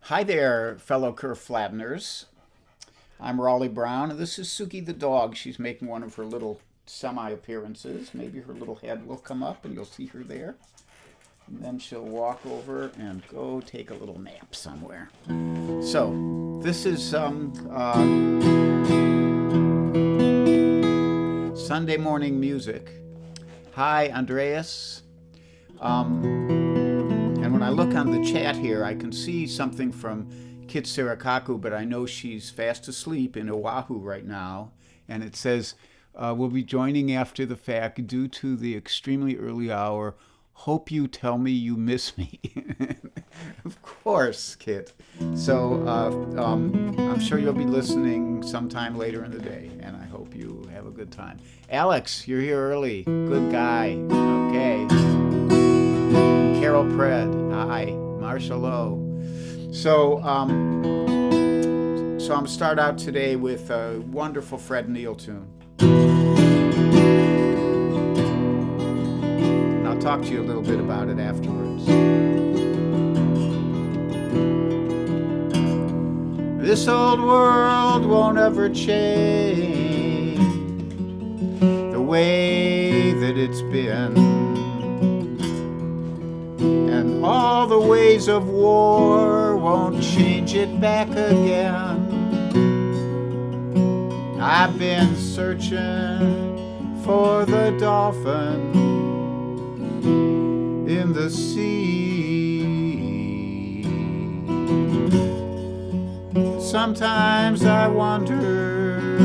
Hi there, fellow curve flatteners. I'm Raleigh Brown, and this is Suki the dog. She's making one of her little semi-appearances. Maybe her little head will come up and you'll see her there. And then she'll walk over and go take a little nap somewhere. So, this is Sunday morning music. Hi, Andreas. And when I look on the chat here, I can see something from Kit Sirikaku, but I know she's fast asleep in Oahu right now. And it says, we'll be joining after the fact due to the extremely early hour. Hope you tell me you miss me. Of course, Kit. So I'm sure you'll be listening sometime later in the day, and I hope you have a good time. Alex, you're here early. Good guy. Okay. Carol Pred, hi. Marshall O. So I'm gonna start out today with a wonderful Fred Neil tune. And I'll talk to you a little bit about it afterwards. This old world won't ever change the way that it's been. And all the ways of war won't change it back again. I've been searching for the dolphin in the sea. Sometimes I wonder,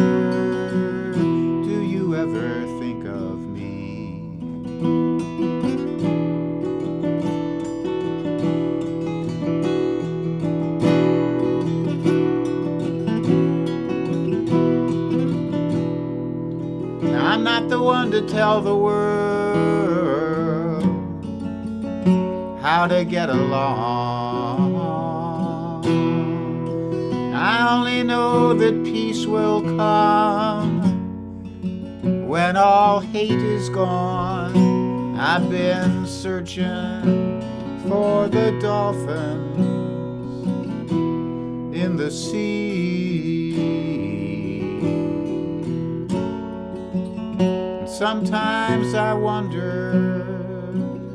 do you ever think of me? I'm not the one to tell the world how to get along. I only know that peace will come when all hate is gone. I've been searching for the dolphins in the sea. Sometimes I wonder,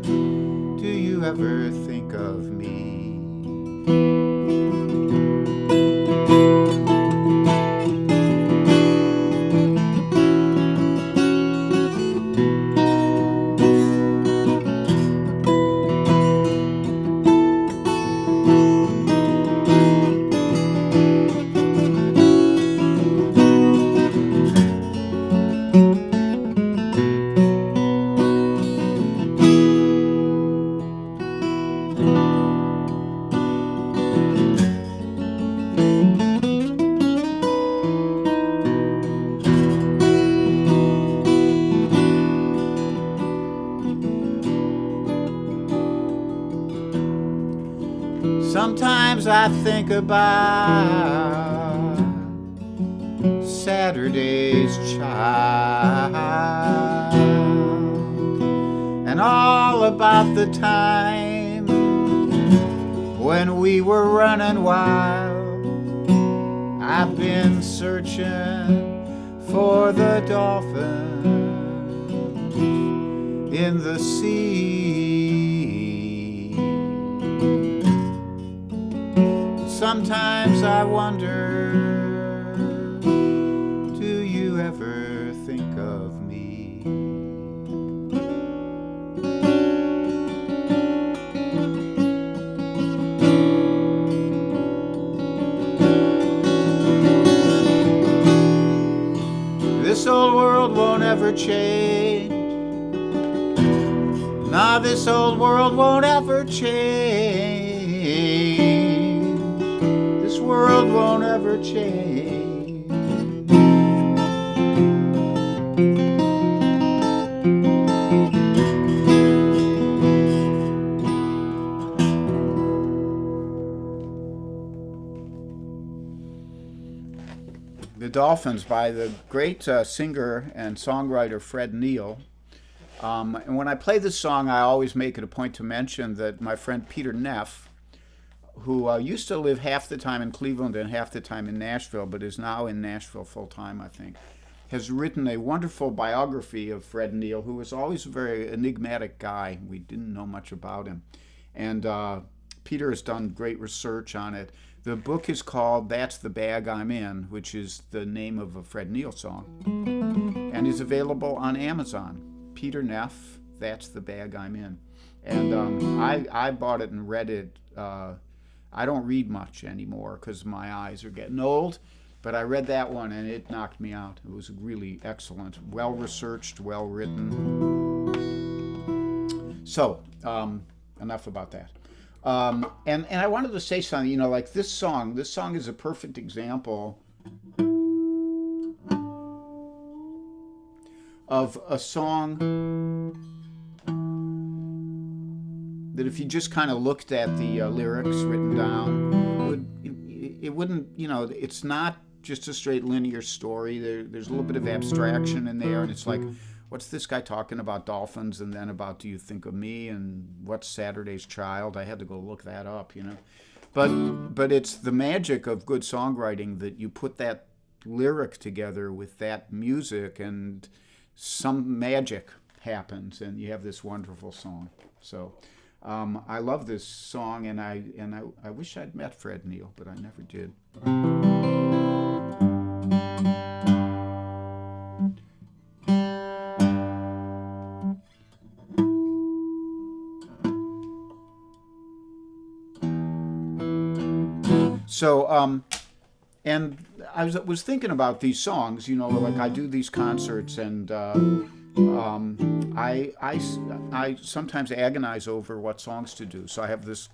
do you ever think of me? Sometimes I think about Saturday's child and all about the time when we were running wild. I've been searching for the dolphins in the sea. Sometimes I wonder, do you ever think of me? This old world won't ever change. Nah, this old world won't ever change. This world won't ever change. The Dolphins by the great singer and songwriter Fred Neil. And when I play this song, I always make it a point to mention that my friend Peter Neff who used to live half the time in Cleveland and half the time in Nashville, but is now in Nashville full time, I think, has written a wonderful biography of Fred Neil, who was always a very enigmatic guy. We didn't know much about him. And Peter has done great research on it. The book is called That's the Bag I'm In, which is the name of a Fred Neil song, and is available on Amazon. Peter Neff, That's the Bag I'm In. And I bought it and read it. I don't read much anymore because my eyes are getting old, but I read that one and it knocked me out. It was really excellent, well-researched, well-written. So, enough about that. And I wanted to say something, like this song is a perfect example of a song that if you just kind of looked at the lyrics written down, it wouldn't, it's not just a straight linear story. There's a little bit of abstraction in there, and it's like, what's this guy talking about dolphins, and then about do you think of me, and what's Saturday's Child? I had to go look that up, But it's the magic of good songwriting that you put that lyric together with that music, and some magic happens, and you have this wonderful song. So I love this song, and I wish I'd met Fred Neil, but I never did. So, and I was thinking about these songs, like I do these concerts, and I sometimes agonize over what songs to do. So I have this,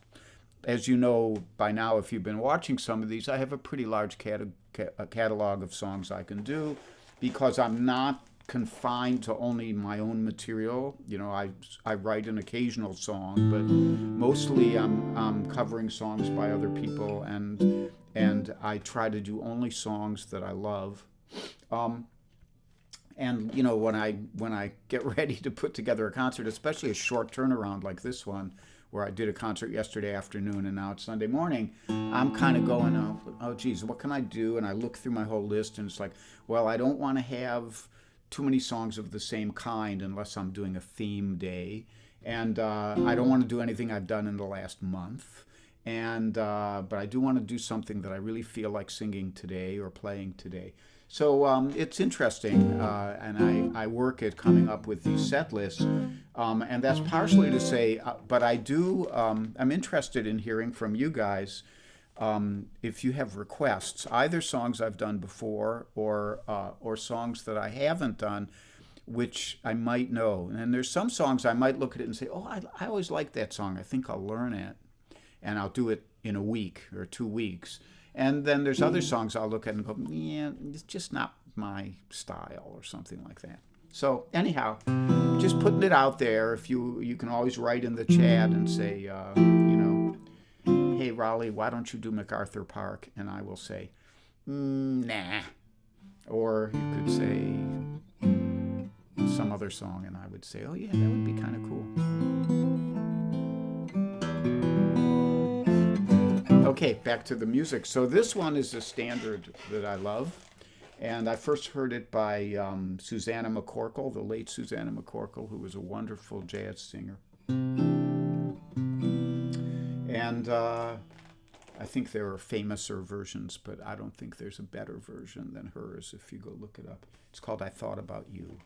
as you know by now, if you've been watching some of these, I have a pretty large catalog of songs I can do, because I'm not confined to only my own material. I write an occasional song, but mostly I'm covering songs by other people, and I try to do only songs that I love. And when I get ready to put together a concert, especially a short turnaround like this one, where I did a concert yesterday afternoon and now it's Sunday morning, I'm kind of going, oh geez, what can I do? And I look through my whole list, and it's like, well, I don't want to have too many songs of the same kind unless I'm doing a theme day, and I don't want to do anything I've done in the last month, and but I do want to do something that I really feel like singing today or playing today. So it's interesting, and I work at coming up with these set lists, and that's partially to say, but I'm interested in hearing from you guys if you have requests, either songs I've done before or songs that I haven't done, which I might know. And there's some songs I might look at it and say, oh, I always liked that song. I think I'll learn it, and I'll do it in a week or 2 weeks. And then there's other songs I'll look at and go, yeah, it's just not my style, or something like that. So anyhow, just putting it out there. If you can always write in the chat and say, hey, Raleigh, why don't you do MacArthur Park? And I will say, nah. Or you could say some other song, and I would say, oh yeah, that would be kind of cool. Okay, back to the music. So this one is a standard that I love, and I first heard it by Susanna McCorkle, the late Susanna McCorkle, who was a wonderful jazz singer. And I think there are famouser versions, but I don't think there's a better version than hers if you go look it up. It's called I Thought About You.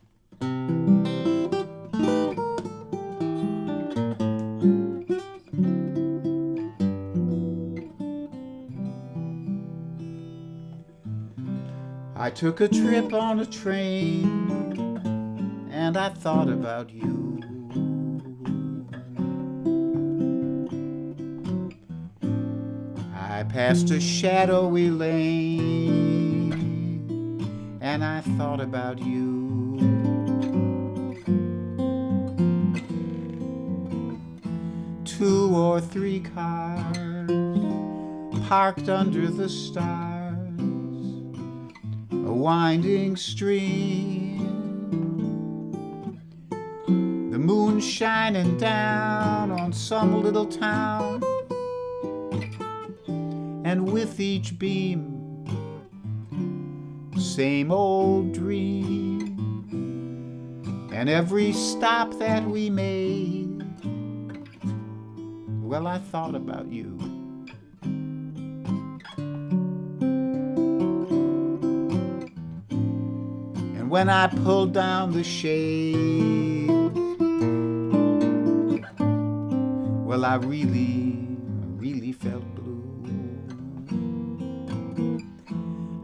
I took a trip on a train, and I thought about you. I passed a shadowy lane, and I thought about you. Two or three cars parked under the stars, a winding stream, the moon shining down on some little town, and with each beam, same old dream. And every stop that we made, well, I thought about you. And when I pulled down the shade, well, I really felt blue.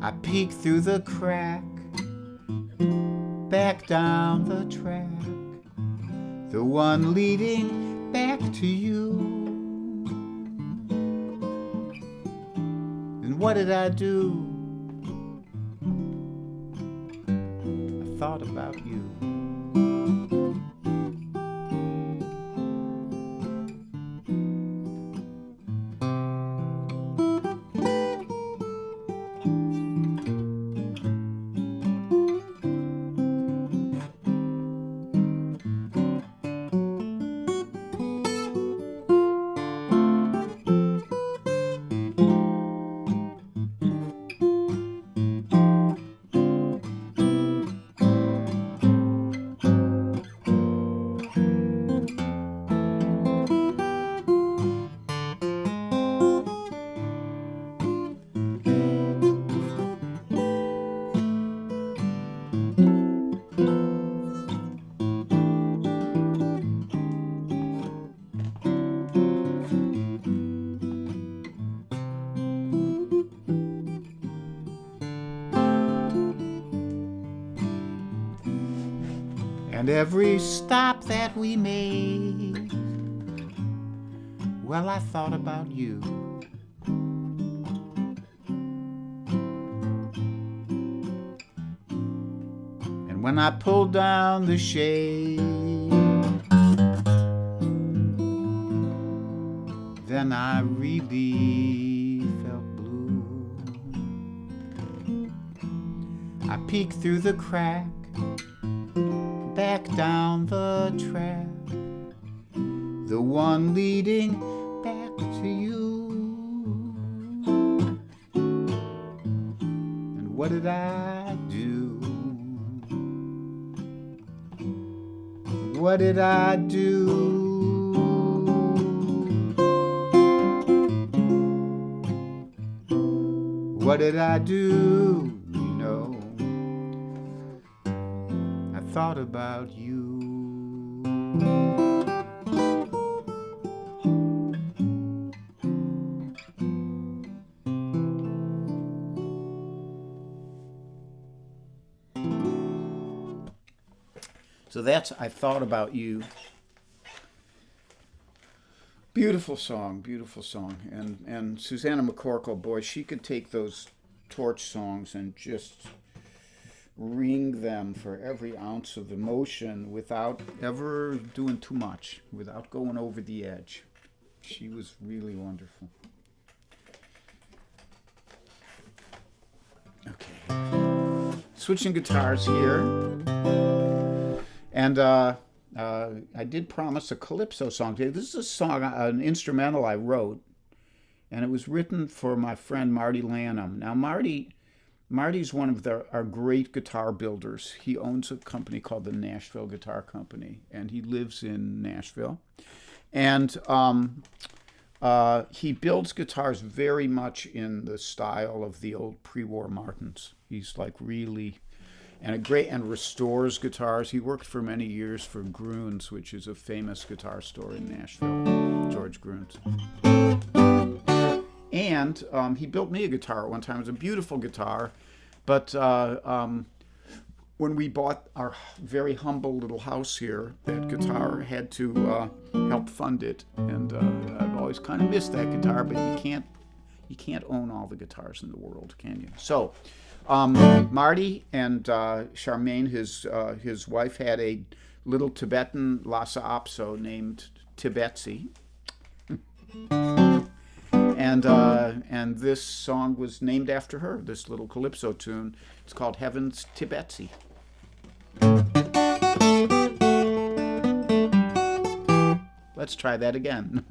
I peeked through the crack, back down the track, the one leading back to you. And what did I do? I thought about you. And every stop that we made, well, I thought about you. And when I pulled down the shade, then I really felt blue. I peeked through the crack, back down the track, the one leading back to you. And what did I do? What did I do? What did I do? You know, I thought about you. So that's I Thought About You. Beautiful song, beautiful song. And Susanna McCorkle, boy, she could take those torch songs and just wring them for every ounce of emotion without ever doing too much, without going over the edge. She was really wonderful. Okay. Switching guitars here. And I did promise a calypso song today. This is a song, an instrumental I wrote, and it was written for my friend Marty Lanham. Now, Marty's one of our great guitar builders. He owns a company called the Nashville Guitar Company, and he lives in Nashville. And he builds guitars very much in the style of the old pre-war Martins. He's like really... and restores guitars. He worked for many years for Gruhn's, which is a famous guitar store in Nashville, George Gruhn's. And he built me a guitar at one time. It was a beautiful guitar, but when we bought our very humble little house here, that guitar had to help fund it. And I've always kind of missed that guitar, but you can't own all the guitars in the world, can you? So. Marty and Charmaine, his wife, had a little Tibetan Lhasa Apso named Tibetsy, and this song was named after her. This little calypso tune. It's called Heaven's Tibetsy. Let's try that again.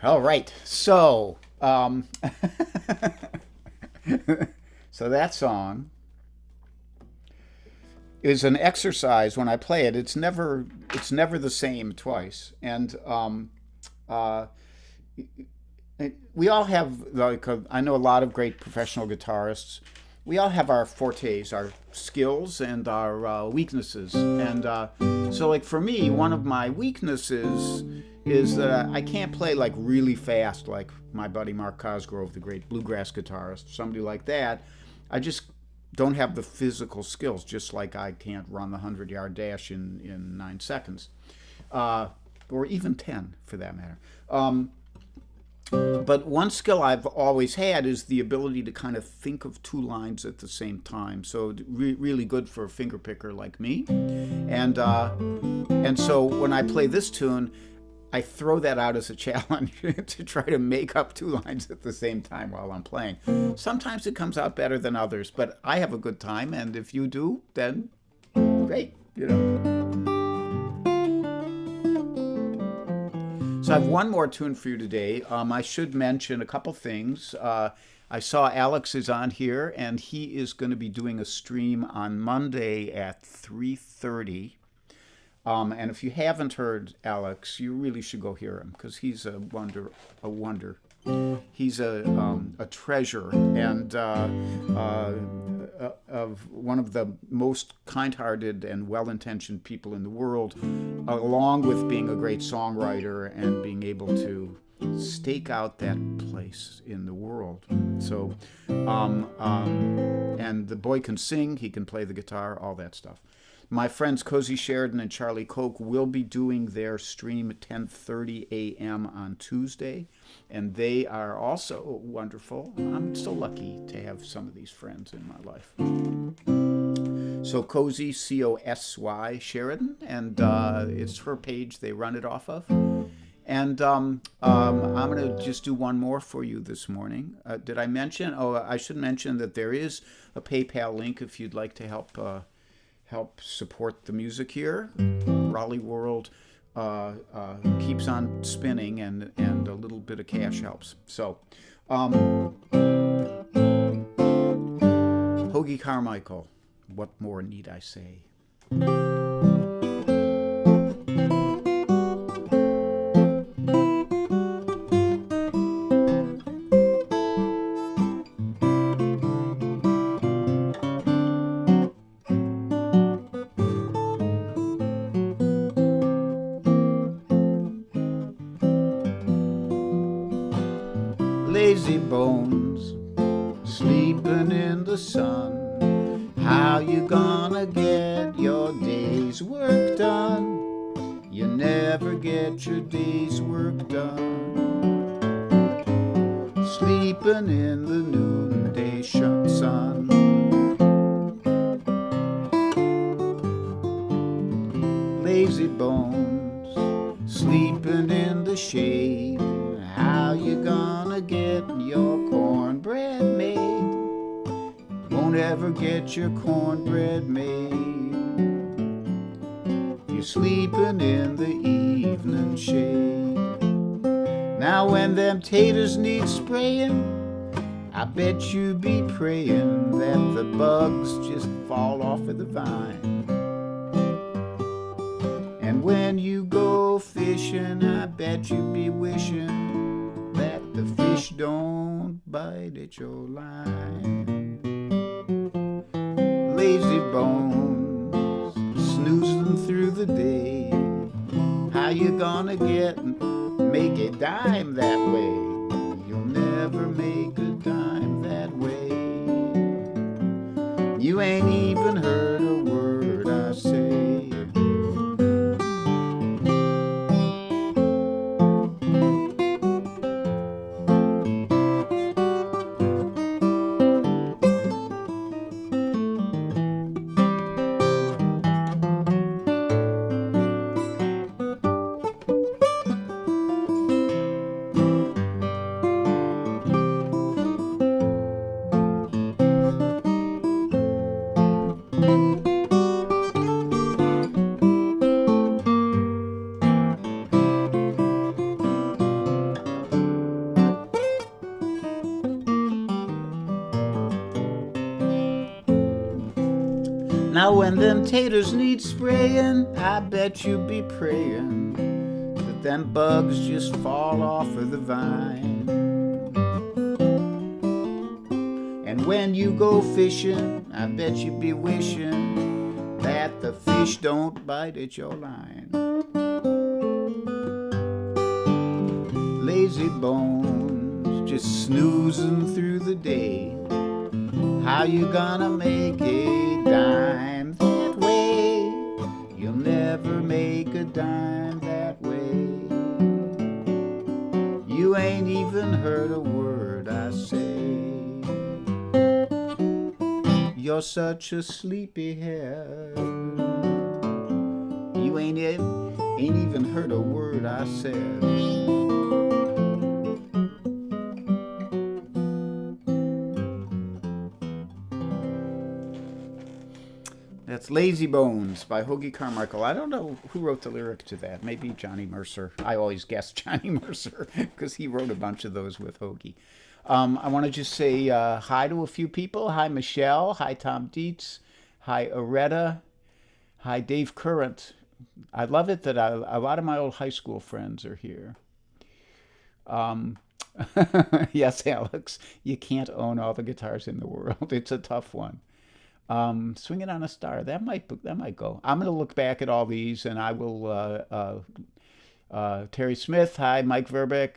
All right. So, so that song is an exercise. When I play it, it's never the same twice. And uh, we all have I know a lot of great professional guitarists. We all have our fortes, our skills, and our weaknesses. And so, like for me, one of my weaknesses is that I can't play like really fast, like my buddy Mark Cosgrove, the great bluegrass guitarist, somebody like that. I just don't have the physical skills, just like I can't run the 100-yard dash in 9 seconds, or even 10 for that matter. But one skill I've always had is the ability to kind of think of 2 lines at the same time. So really good for a finger picker like me. And so when I play this tune, I throw that out as a challenge to try to make up 2 lines at the same time while I'm playing. Sometimes it comes out better than others, but I have a good time, and if you do, then great, you know. So I have one more tune for you today. I should mention a couple things. I saw Alex is on here, and he is going to be doing a stream on Monday at 3:30. And if you haven't heard Alex, you really should go hear him because he's a wonder. He's a treasure and of one of the most kind-hearted and well-intentioned people in the world, along with being a great songwriter and being able to stake out that place in the world. So, and the boy can sing, he can play the guitar, all that stuff. My friends Cozy Sheridan and Charlie Koch will be doing their stream at 10:30 a.m. on Tuesday, and they are also wonderful. I'm so lucky to have some of these friends in my life. So Cozy, C-O-S-Y, Sheridan, and it's her page they run it off of. And I'm going to just do one more for you this morning. Did I mention? Oh, I should mention that there is a PayPal link if you'd like to help support the music here. Raleigh World keeps on spinning, and a little bit of cash helps. So, Hoagie Carmichael, what more need I say? Lazybones, sleeping in the sun. How you gonna get your day's work done? You never get your day's work done. Sleeping in the noonday sun. Lazybones, sleeping in the shade. How you gonna get your cornbread made? Won't ever get your cornbread made. You're sleeping in the evening shade. Now when them taters need spraying, I bet you be praying that the bugs just fall off of the vine. And when you go fishing, I bet you be wishing the fish don't bite at your line. Lazy bones, snoozing through the day. How you gonna make a dime that way? You'll never make a dime that way. You ain't even heard a word I say. when them taters need spraying, I bet you be praying that them bugs just fall off of the vine. And when you go fishing, I bet you be wishing that the fish don't bite at your line. Lazy bones, just snoozing through the day. How you gonna make a dime that way? You'll never make a dime that way. You ain't even heard a word I say. You're such a sleepyhead. You ain't even heard a word I said. That's Lazy Bones by Hoagie Carmichael. I don't know who wrote the lyric to that. Maybe Johnny Mercer. I always guess Johnny Mercer because he wrote a bunch of those with Hoagie. I want to just say hi to a few people. Hi, Michelle. Hi, Tom Dietz. Hi, Aretta. Hi, Dave Current. I love it that a lot of my old high school friends are here. Yes, Alex, you can't own all the guitars in the world. It's a tough one. Swinging on a Star. That might go. I'm going to look back at all these, and I will. Terry Smith. Hi, Mike Verbeck.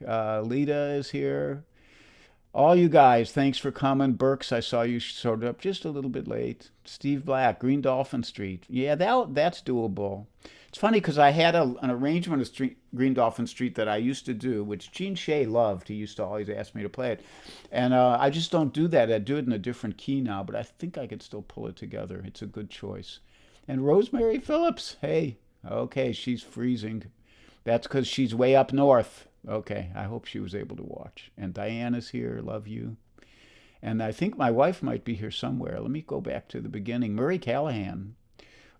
Lita is here. All you guys, thanks for coming. Burks, I saw you showed up just a little bit late. Steve Black, Green Dolphin Street. Yeah, that's doable. It's funny because I had an arrangement of Green Dolphin Street that I used to do, which Gene Shea loved. He used to always ask me to play it. And I just don't do that. I do it in a different key now, but I think I could still pull it together. It's a good choice. And Rosemary Phillips, hey, okay, she's freezing. That's because she's way up north. Okay, I hope she was able to watch. And Diana's here, love you. And I think my wife might be here somewhere. Let me go back to the beginning. Murray Callahan.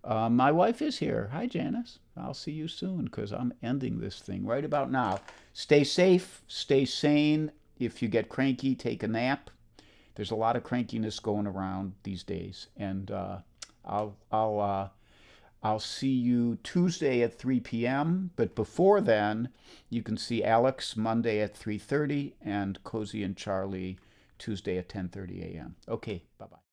My wife is here. Hi, Janice. I'll see you soon because I'm ending this thing right about now. Stay safe, stay sane. If you get cranky, take a nap. There's a lot of crankiness going around these days. And I'll see you Tuesday at 3 p.m. But before then, you can see Alex Monday at 3:30 and Cozy and Charlie Tuesday at 10:30 a.m. Okay, bye-bye.